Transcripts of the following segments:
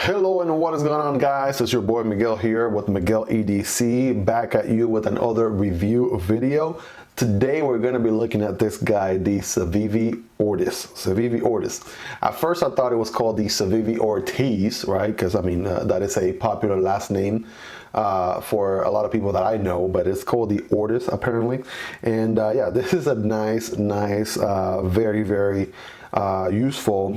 Hello and what is going on, guys? It's your boy Miguel here with Miguel EDC, back at you with another review video. Today we're going to be looking at this guy, the Civivi Ortis. Civivi Ortis. At first I thought it was called the Civivi Ortis, right? Because I mean that is a popular last name for a lot of people that I know, but it's called the Ortis apparently. And yeah, this is a nice, very useful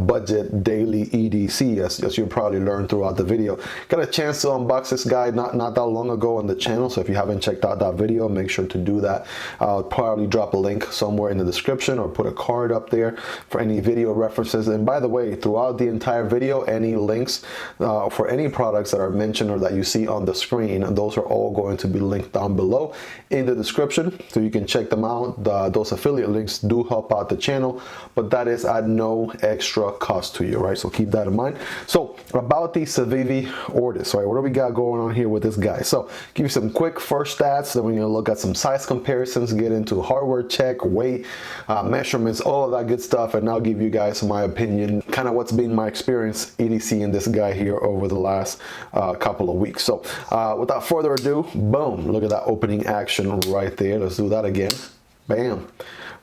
budget daily EDC, as you'll probably learn throughout the video. Got a chance to unbox this guy not that long ago on the channel, so if you haven't checked out that video, make sure to do that. I'll probably drop a link somewhere in the description or put a card up there for any video references. And by the way, throughout the entire video, any links for any products that are mentioned or that you see on the screen, those are all going to be linked down below in the description, so you can check them out. Those affiliate links do help out the channel, but that is at no extra cost to you, right? So keep that in mind. So about the Civivi Ortis, right? What do we got going on here with this guy? So give you some quick first stats, then we're gonna look at some size comparisons, get into hardware check, weight, measurements, all of that good stuff, and I'll give you guys my opinion, kind of what's been my experience EDC in this guy here over the last couple of weeks. So without further ado, boom, look at that opening action right there. Let's do that again. Bam.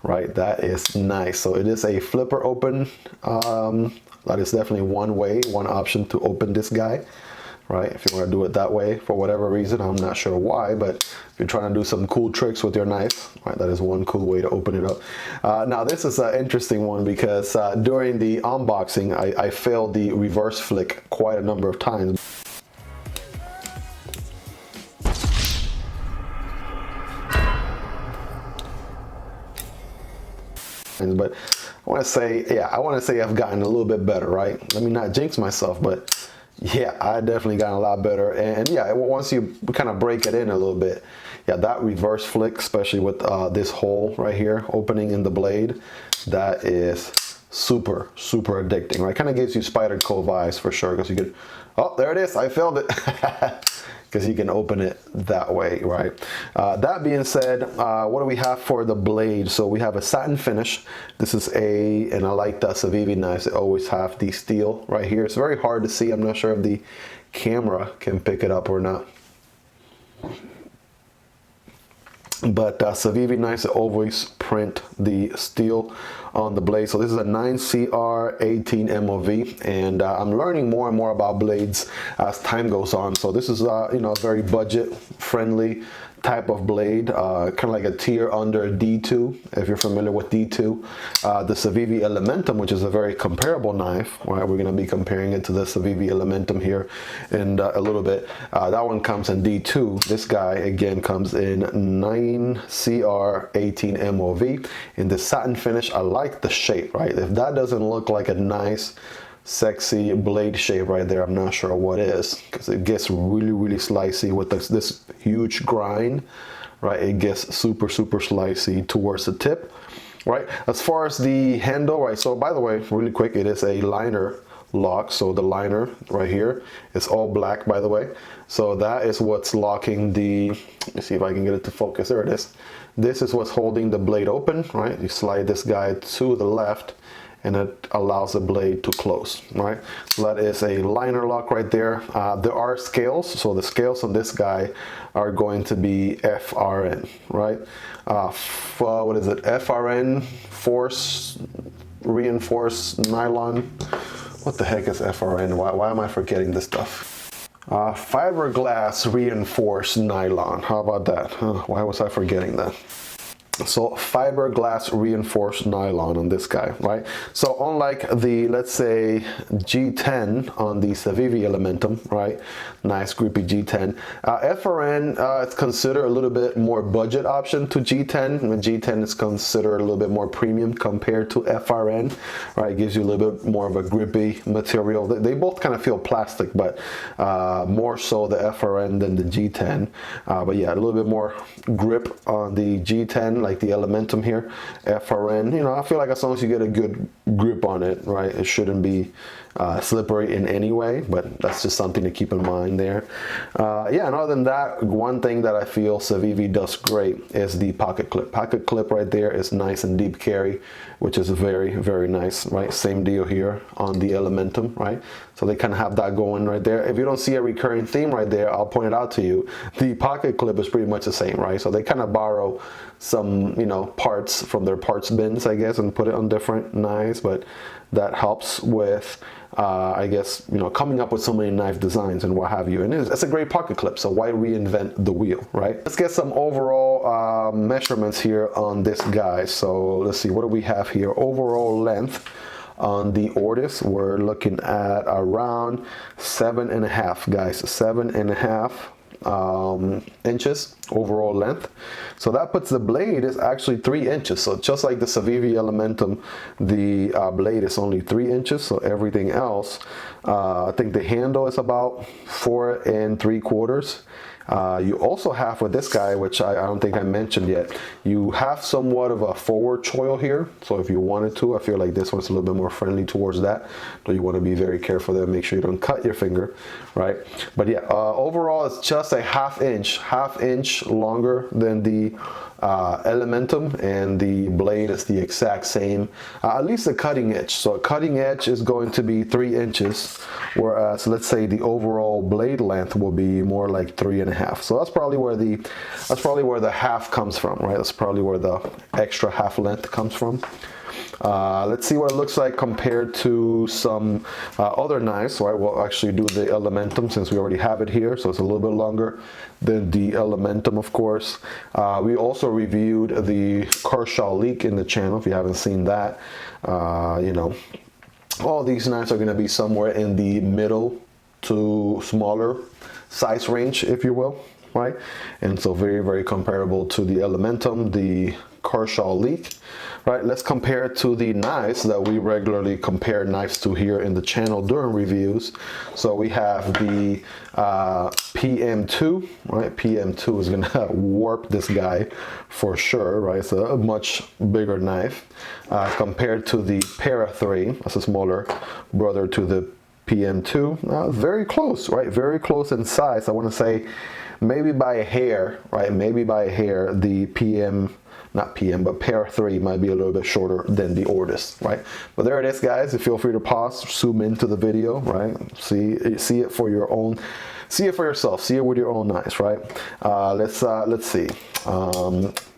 Right, that is nice. So it is a flipper open. That is definitely one option to open this guy, right? If you want to do it that way for whatever reason, I'm not sure why, but if you're trying to do some cool tricks with your knife, right, that is one cool way to open it up. Now this is an interesting one because during the unboxing, I failed the reverse flick quite a number of times. But I want to say I've gotten a little bit better, right? Let me not jinx myself, but yeah, I definitely gotten a lot better. And yeah, once you kind of break it in a little bit, yeah, that reverse flick, especially with this hole right here opening in the blade, that is super addicting, right? Kind of gives you Spider Cove vibes for sure, because you could, oh, there it is, I failed it. Because you can open it that way, right? That being said, what do we have for the blade? So we have a satin finish. This is and I like the Civivi knives, they always have the steel right here. It's very hard to see. I'm not sure if the camera can pick it up or not. But Civivi knives always print the steel on the blade. So this is a 9CR18 MOV, and I'm learning more and more about blades as time goes on. So this is you know, a very budget friendly type of blade, kind of like a tier under D2, if you're familiar with D2. The Civivi Elementum, which is a very comparable knife, right? We're going to be comparing it to the Civivi Elementum here in a little bit. That one comes in D2. This guy again comes in 9CR18 MOV in the satin finish. I like the shape, right? If that doesn't look like a nice sexy blade shape right there, I'm not sure what is, because it gets really slicey with this huge grind, right? It gets super slicey towards the tip, right? As far as the handle, right, so by the way, really quick, it is a liner lock. So the liner right here is all black, by the way. So that is what's locking the, let me see if I can get it to focus. There it is. This is what's holding the blade open, right? You slide this guy to the left and it allows the blade to close, right? So that is a liner lock right there. There are scales, so the scales on this guy are going to be FRN, right? What is it? FRN, force reinforced nylon. What the heck is FRN? Why am I forgetting this stuff? Fiberglass reinforced nylon. How about that? Why was I forgetting that? So fiberglass reinforced nylon on this guy, right? So unlike the, let's say, G10 on the Civivi Elementum, right? Nice grippy G10. FRN, it's considered a little bit more budget option to G10. G10 is considered a little bit more premium compared to FRN, right? It gives you a little bit more of a grippy material. They both kind of feel plastic, but more so the FRN than the G10. But yeah, a little bit more grip on the G10, like the Elementum here. FRN, you know, I feel like as long as you get a good grip on it, right, it shouldn't be slippery in any way, but that's just something to keep in mind there. Yeah, and other than that, one thing that I feel Civivi does great is the pocket clip. Pocket clip right there is nice and deep carry, which is very, very nice, right? Same deal here on the Elementum, right? So they kind of have that going right there. If you don't see a recurring theme right there, I'll point it out to you. The pocket clip is pretty much the same, right? So they kind of borrow some, you know, parts from their parts bins, I guess, and put it on different knives, but that helps with I guess, you know, coming up with so many knife designs and what have you. And it's a great pocket clip, so why reinvent the wheel, right? Let's get some overall measurements here on this guy. So let's see, what do we have here? Overall length on the Ortis, we're looking at around 7.5, guys, 7.5 inches overall length. So that puts the blade is actually 3 inches. So just like the Civivi Elementum, the blade is only 3 inches. So everything else, I think the handle is about 4 3/4. You also have with this guy, which I don't think I mentioned yet, you have somewhat of a forward choil here. So if you wanted to, I feel like this one's a little bit more friendly towards that. So you want to be very careful there, make sure you don't cut your finger, right? But yeah, overall it's just a half inch longer than the Elementum, and the blade is the exact same, at least the cutting edge. So cutting edge is going to be 3 inches, whereas let's say the overall blade length will be more like 3.5. So that's probably where the half comes from, right? That's probably where the extra half length comes from. Let's see what it looks like compared to some other knives, right? We'll actually do the Elementum since we already have it here, so it's a little bit longer than the Elementum, of course. We also reviewed the Corrosion leak in the channel. If you haven't seen that, you know, all these knives are going to be somewhere in the middle to smaller size range, if you will, right? And so very, very comparable to the Elementum, the Corrosion leak. Right, let's compare it to the knives that we regularly compare knives to here in the channel during reviews. So we have the PM2, right? PM2 is gonna warp this guy for sure, right? It's a much bigger knife compared to the Para 3. That's a smaller brother to the PM2. Very close, right? Very close in size. I want to say maybe by a hair, right? Maybe by a hair, the but Para 3 might be a little bit shorter than the Ortis, right? But there it is, guys. Feel free to pause, zoom into the video, right? See it for your own, see it for yourself, see it with your own eyes, right? Let's see.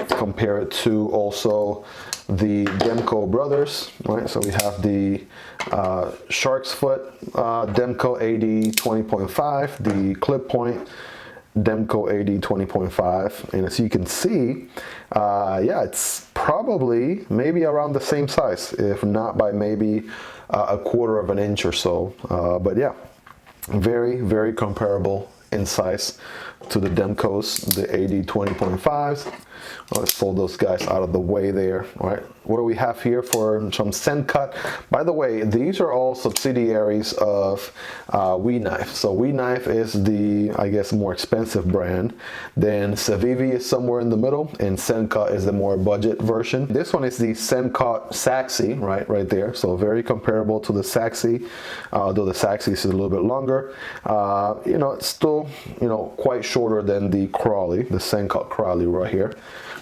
Compare it to also the Demco brothers, right? So we have the Shark's Foot Demco AD 20.5, the Clip Point Demco AD 20.5, and as you can see, yeah, it's probably maybe around the same size, if not by maybe a 1/4 of an inch or so. But yeah, very, very comparable in size to the Demcos, the AD 20.5s. Let's fold those guys out of the way there. All right, what do we have here for some Sencut? By the way, these are all subsidiaries of We Knife. So We Knife is the, I guess, more expensive brand. Then Civivi is somewhere in the middle, and Sencut is the more budget version. This one is the Sencut Saxi, right there. So very comparable to the Saxi, though the Saxi is a little bit longer. You know, it's still, you know, quite shorter than the Crawley, the Sencut Crawley right here.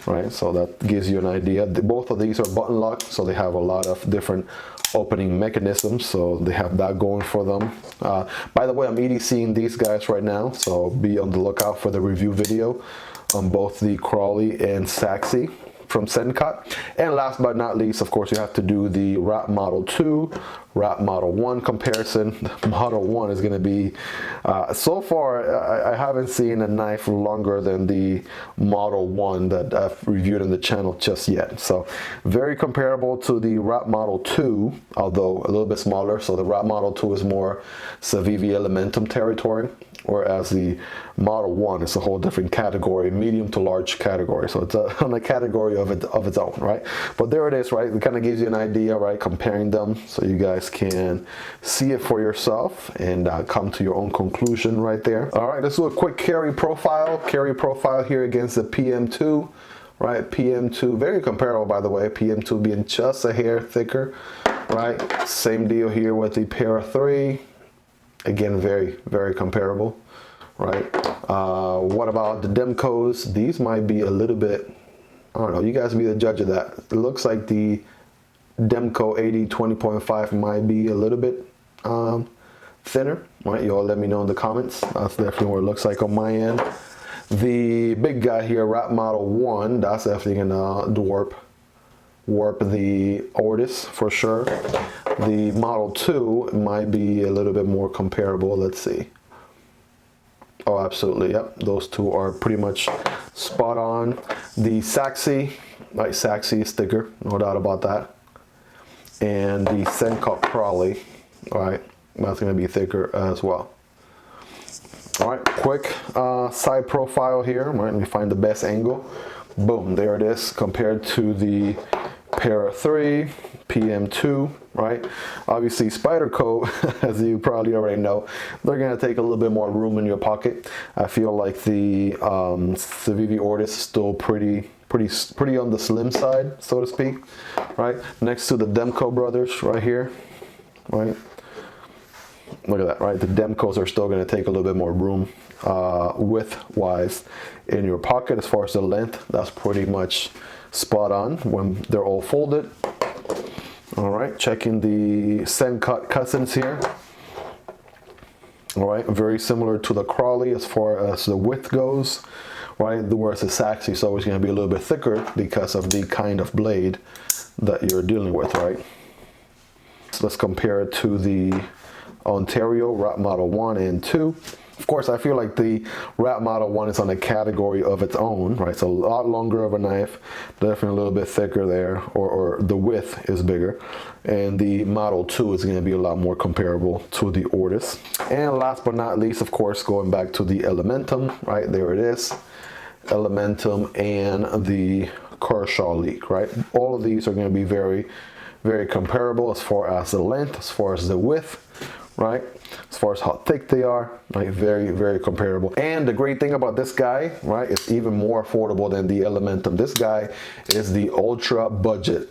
Right, so that gives you an idea. Both of these are button lock, so they have a lot of different opening mechanisms, so they have that going for them. By the way, I'm EDCing these guys right now, so be on the lookout for the review video on both the Crawley and Saxi from Sencut. And last but not least, of course, you have to do the Wrap Model 2, Wrap Model 1 comparison. Model 1 is going to be, so far, I haven't seen a knife longer than the Model 1 that I've reviewed in the channel just yet. So very comparable to the Wrap Model 2, although a little bit smaller. So the Wrap Model 2 is more Civivi Elementum territory, whereas the Model 1 is a whole different category, medium to large category. So it's on a category of its own, right? But there it is, right? It kind of gives you an idea, right? Comparing them so you guys can see it for yourself and come to your own conclusion right there. All right, let's do a quick carry profile. Carry profile here against the PM2, right? PM2, very comparable, by the way. PM2 being just a hair thicker right? Same deal here with the Para 3. Again, very comparable, right? What about the Demcos? These might be a little bit, I don't know, you guys be the judge of that. It looks like the Demco 80 20.5 might be a little bit thinner, right? You all let me know in the comments. That's definitely what it looks like on my end. The big guy here, Wrap Model 1, that's definitely gonna warp the Ortis for sure. The Model 2 might be a little bit more comparable. Let's see. Oh, absolutely, yep. Those two are pretty much spot on. The Saxy, right, Saxy sticker, no doubt about that. And the Sencut Crawley, all right, that's gonna be thicker as well. All right, quick side profile here, right? Let me find the best angle. Boom, there it is, compared to the Para 3, PM2, right? Obviously, Spyderco, as you probably already know, they're gonna take a little bit more room in your pocket. I feel like the Civivi Ortis is still pretty on the slim side, so to speak, right? Next to the Demco brothers right here, right? Look at that, right? The Demcos are still going to take a little bit more room width-wise in your pocket. As far as the length, that's pretty much spot on when they're all folded. All right, checking the Sencut cousins here. All right, very similar to the Crawley as far as the width goes, right? Whereas the Saxy is always going to be a little bit thicker because of the kind of blade that you're dealing with, right? So let's compare it to the Ontario Wrap Model 1 and 2. Of course, I feel like the Wrap Model 1 is on a category of its own, right? It's a lot longer of a knife, definitely a little bit thicker there, or the width is bigger. And the Model 2 is going to be a lot more comparable to the Ortis. And last but not least, of course, going back to the Elementum, right? There it is. Elementum and the Kershaw leak, right? All of these are going to be very comparable as far as the length, as far as the width, right? As far as how thick they are, like very comparable. And the great thing about this guy, right, it's even more affordable than the Elementum. This guy is the ultra budget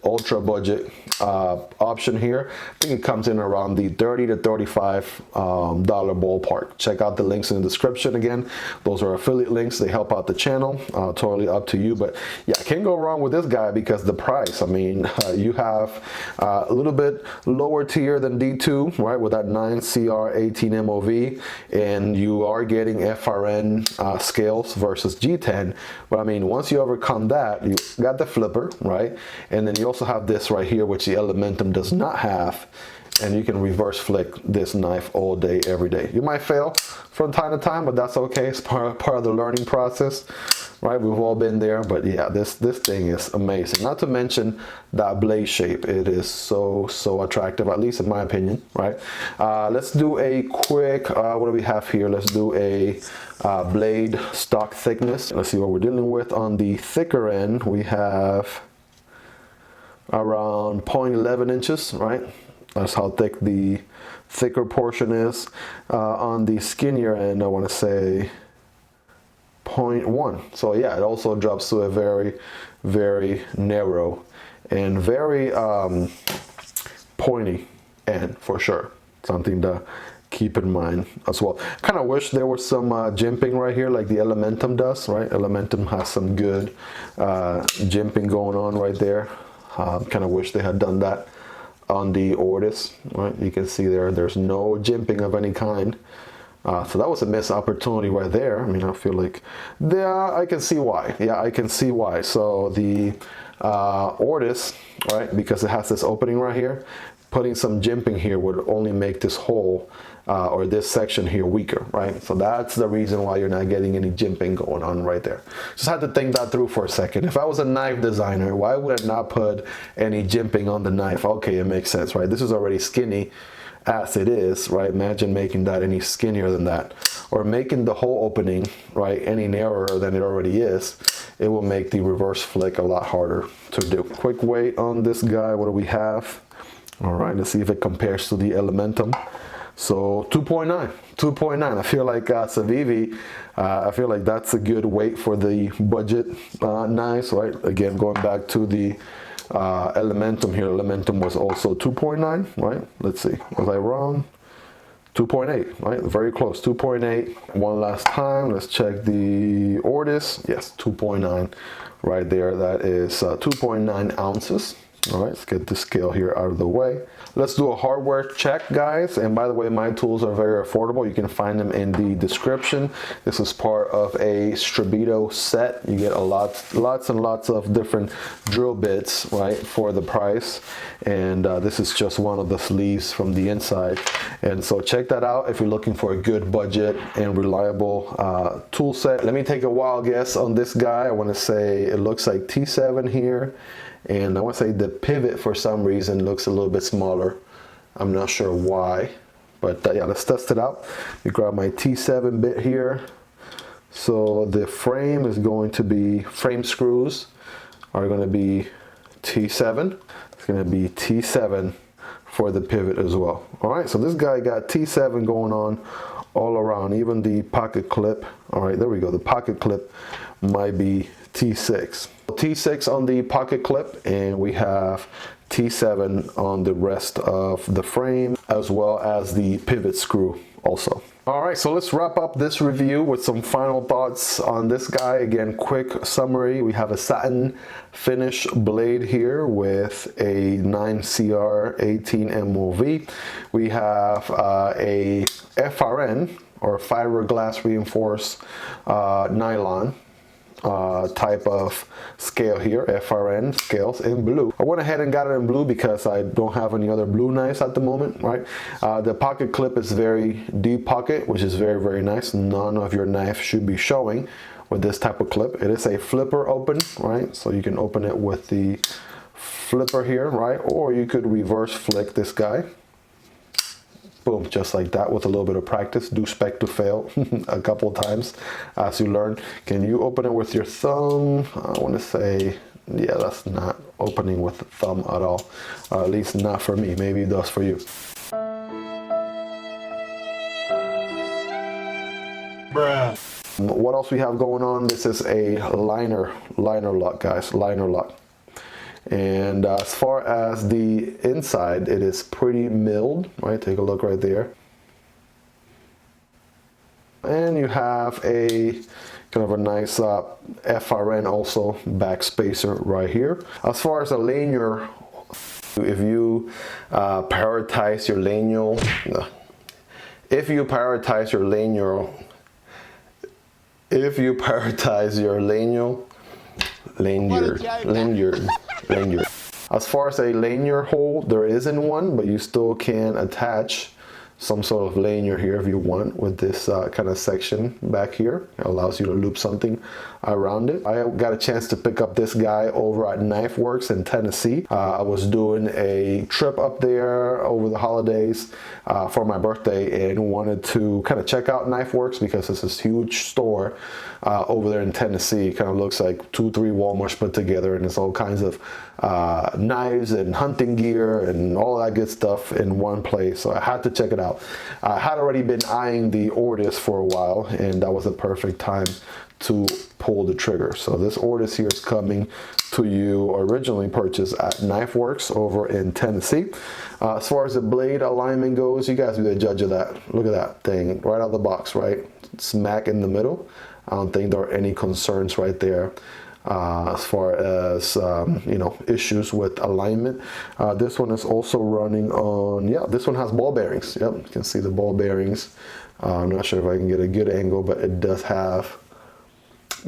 option here. I think it comes in around the $30 to $35 ballpark. Check out the links in the description. Again, those are affiliate links. They help out the channel. Totally up to you, but yeah, can't go wrong with this guy because the price. I mean, you have a little bit lower tier than D2, right, with that 9CR 18 MOV, and you are getting FRN scales versus G10. But I mean, once you overcome that, you got the flipper, right? And then you also have this right here, which the Elementum does not have, and you can reverse flick this knife all day, every day. You might fail from time to time, but that's okay. It's part of the learning process, right? We've all been there, but yeah, this thing is amazing. Not to mention that blade shape. It is so attractive, at least in my opinion, right? Let's do a quick, what do we have here? Let's do a blade stock thickness. Let's see what we're dealing with. On the thicker end, we have around 0.11 inches, right? That's how thick the thicker portion is. On the skinnier end, I want to say 0.1. So yeah, it also drops to a very narrow and very pointy end for sure. Something to keep in mind as well. Kind of wish there was some jimping right here like the Elementum does, right? Elementum has some good jimping going on right there. Kind of wish they had done that on the Ortis, right? You can see there's no jimping of any kind. So that was a missed opportunity right there. I mean, I feel like, yeah, I can see why. Yeah, I can see why. So the Ortis, right, because it has this opening right here, putting some jimping here would only make this hole or this section here weaker, right? So that's the reason why you're not getting any jimping going on right there. Just had to think that through for a second. If I was a knife designer, why would I not put any jimping on the knife? Okay, it makes sense, right? This is already skinny as it is, right? Imagine making that any skinnier than that, or making the hole opening, right, any narrower than it already is. It will make the reverse flick a lot harder to do. Quick weight on this guy. What do we have? All right, let's see if it compares to the Elementum. So 2.9. I feel like Civivi, I feel like that's a good weight for the budget knives, right? Again, going back to the Elementum here. Elementum was also 2.9, right? Let's see, was I wrong? 2.8, right? Very close, 2.8. One last time, let's check the Ortis. Yes, 2.9 right there. That is 2.9 ounces. All right, let's get the scale here out of the way. Let's do a hardware check, guys. And by the way, my tools are very affordable. You can find them in the description. This is part of a Strabito set. You get lots and lots of different drill bits, right, for the price. And this is just one of the sleeves from the inside. And so check that out if you're looking for a good budget and reliable tool set. Let me take a wild guess on this guy. I want to say it looks like T7 here. And I want to say the pivot for some reason looks a little bit smaller. I'm not sure why, but yeah, let's test it out. You grab my T7 bit here. So the frame is going to be, frame screws are going to be T7. It's going to be T7 for the pivot as well. All right, so this guy got T7 going on all around, even the pocket clip. All right, there we go. The pocket clip might be T6. T6 on the pocket clip, and we have T7 on the rest of the frame, as well as the pivot screw also. All right, so let's wrap up this review with some final thoughts on this guy. Again, quick summary. We have a satin finish blade here with a 9CR18 MOV. We have a FRN, or fiberglass reinforced nylon type of scale here, FRN scales in blue. I went ahead and got it in blue because I don't have any other blue knives at the moment, right? The pocket clip is very deep pocket, which is very, very nice. None of your knife should be showing with this type of clip. It is a flipper open, right? So you can open it with the flipper here, right? Or you could reverse flick this guy. Boom, just like that with a little bit of practice. Do expect to fail a couple of times as you learn. Can you open it with your thumb? I want to say, yeah, that's not opening with the thumb at all. At least not for me. Maybe it does for you. Bruh. What else we have going on? This is a liner lock, guys, liner lock. And as far as the inside, it is pretty milled, right? Take a look right there. And you have a kind of a nice FRN also back spacer right here. As far as a lanyard, if you prioritize your lanyard, lanyard. As far as a lanyard hole, there isn't one, but you still can attach some sort of lanyard here if you want with this kind of section back here. It allows you to loop something around it. I got a chance to pick up this guy over at Knife Works in Tennessee. I was doing a trip up there over the holidays for my birthday and wanted to kind of check out Knife Works because it's this huge store over there in Tennessee. It kind of looks like 2-3 Walmarts put together, and it's all kinds of knives and hunting gear and all that good stuff in one place. So I had to check it out. I had already been eyeing the Ortis for a while, and that was a perfect time to pull the trigger. So this Ortis here is coming to you, originally purchased at Knife Works over in Tennessee. As far as the blade alignment goes, you guys be the judge of that. Look at that thing right out of the box, right? Smack in the middle. I don't think there are any concerns right there. As far as you know, issues with alignment. This one is also running on, yeah, this one has ball bearings. Yep, you can see the ball bearings. I'm not sure if I can get a good angle, but it does have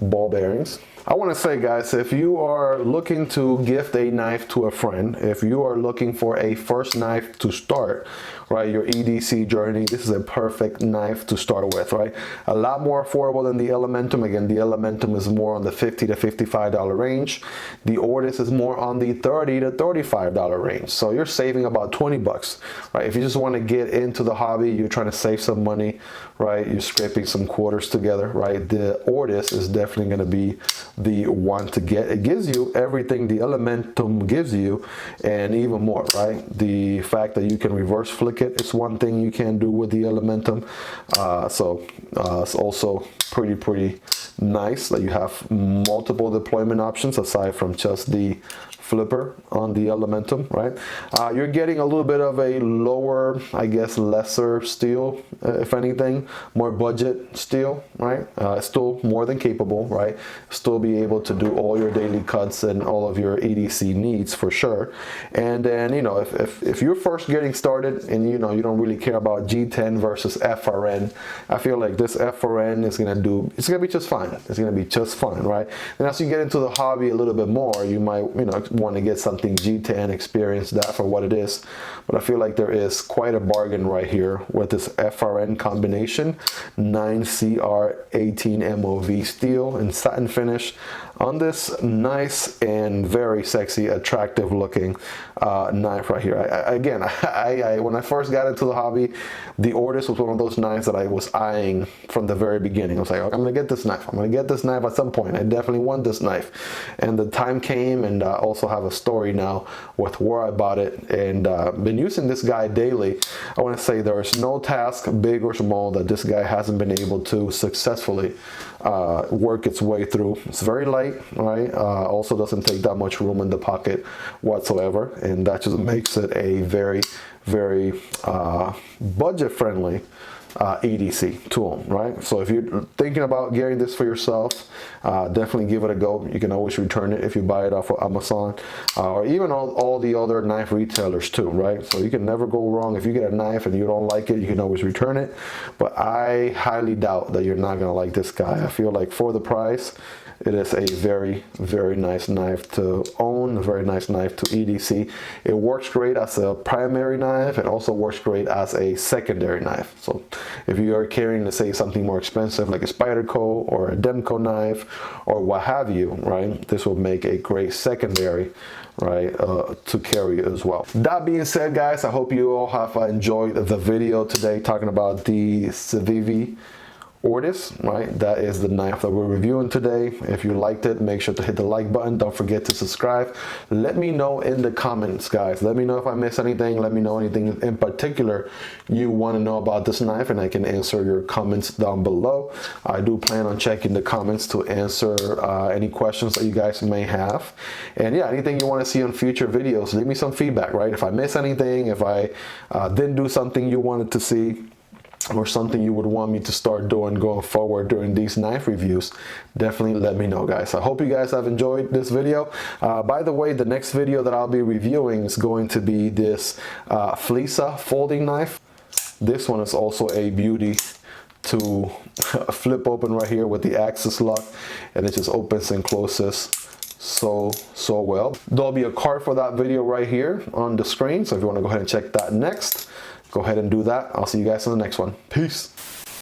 ball bearings. I want to say, guys, if you are looking to gift a knife to a friend, if you are looking for a first knife to start, right, your EDC journey, this is a perfect knife to start with, right? A lot more affordable than the Elementum. Again, the Elementum is more on the $50 to $55 range. The Ortis is more on the $30 to $35 range. So you're saving about 20 bucks, right? If you just want to get into the hobby, you're trying to save some money, right? You're scraping some quarters together, right? The Ortis is definitely going to be the one to get. It gives you everything the Elementum gives you and even more, right? The fact that you can reverse flick it is one thing you can do with the Elementum. So it's also pretty nice that you have multiple deployment options aside from just the flipper on the Elementum, right? You're getting a little bit of a lower, I guess, lesser steel, if anything, more budget steel, right? Still more than capable, right? Still be able to do all your daily cuts and all of your EDC needs for sure. And then, you know, if you're first getting started and you know you don't really care about G10 versus FRN, I feel like this FRN is it's gonna be just fine. It's gonna be just fine, right? And as you get into the hobby a little bit more, you might, you know, want to get something G10, experience that for what it is. But I feel like there is quite a bargain right here with this FRN combination, 9CR18 MOV steel and satin finish on this nice and very sexy, attractive looking knife right here. Again, when I first got into the hobby, the Ortis was one of those knives that I was eyeing from the very beginning. I was like, I'm gonna get this knife. I'm gonna get this knife at some point. I definitely want this knife. And the time came, and I also have a story now with where I bought it, and been using this guy daily. I want to say there is no task, big or small, that this guy hasn't been able to successfully work its way through. It's very light, right? Also doesn't take that much room in the pocket whatsoever, and that just makes it a very, very budget friendly EDC tool, right? So if you're thinking about getting this for yourself, definitely give it a go. You can always return it if you buy it off of Amazon, or even all the other knife retailers too, right? So you can never go wrong. If you get a knife and you don't like it, you can always return it. But I highly doubt that you're not gonna like this guy. I feel like for the price, it is a very, very nice knife to own, a very nice knife to EDC. It works great as a primary knife. It also works great as a secondary knife. So if you are carrying, let's say, something more expensive like a Spyderco or a Demco knife or what have you, right, this will make a great secondary, right, to carry as well. That being said, guys, I hope you all have enjoyed the video today talking about the Civivi Ortis, right? That is the knife that we're reviewing today. If you liked it, make sure to hit the like button. Don't forget to subscribe. Let me know in the comments, guys. Let me know if I missed anything. Let me know anything in particular you want to know about this knife, and I can answer your comments down below. I do plan on checking the comments to answer any questions that you guys may have. And yeah, anything you want to see on future videos, leave me some feedback, right? If I miss anything, if I didn't do something you wanted to see, or something you would want me to start doing going forward during these knife reviews, definitely let me know, guys. I hope you guys have enjoyed this video. By the way, the next video that I'll be reviewing is going to be this Flisa folding knife. This one is also a beauty to flip open right here with the axis lock, and it just opens and closes so well. There'll be a card for that video right here on the screen, so if you want to go ahead and check that next, go ahead and do that. I'll see you guys in the next one. Peace.